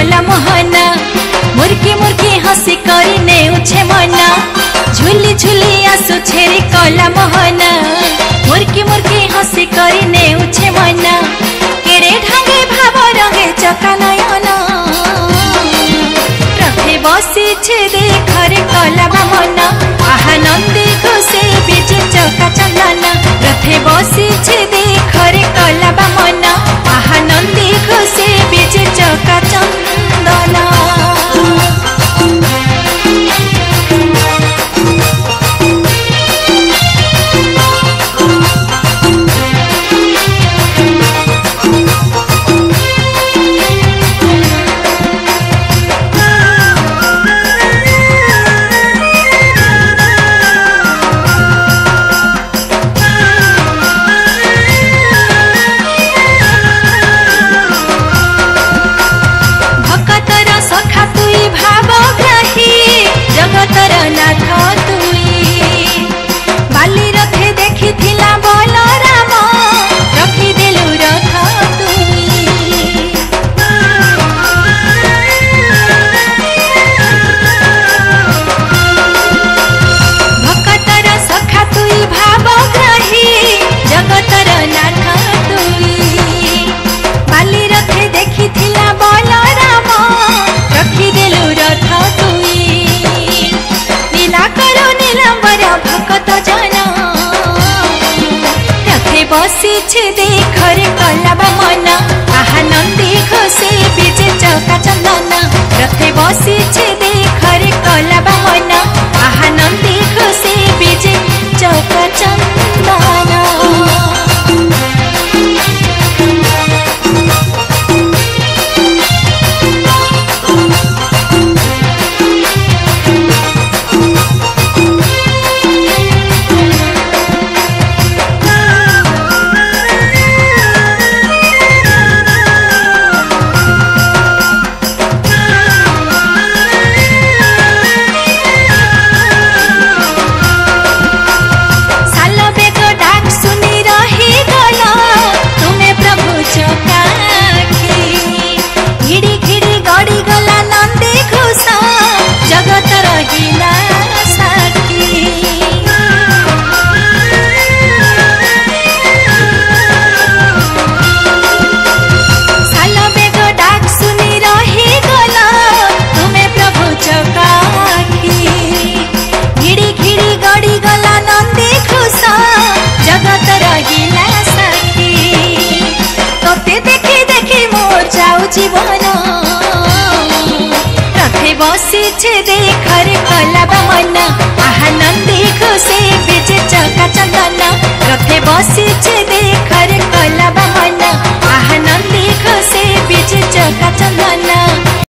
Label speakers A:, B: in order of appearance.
A: कला मोहना मुर्की मुर्की हसी करी नेउछे मना झुली झुली आसु छेरी कला मोहना मुर्की मुर्की हसी करी नेउछे मना केड़े ढांगे भाव रंगे चका नयना रथे बसी छे देखरे कला मना आहा नंदी खुशी बीजे चका चंदना रथे बसी छे देखरे कला मना आहा नंदी खुशी बीजे चका चंदना। बसी छे देखरे कला मना आहा नंदी खुशी बीजे चौका चंदना रथे बसी छे देखरे कला मना आहा नंदी खुशी बीजे चौका चंदना। जीवन रथे बसी छे देखरे कला मना आहा नंदी खुशी बीजे चका चंदना रथे बसी छे।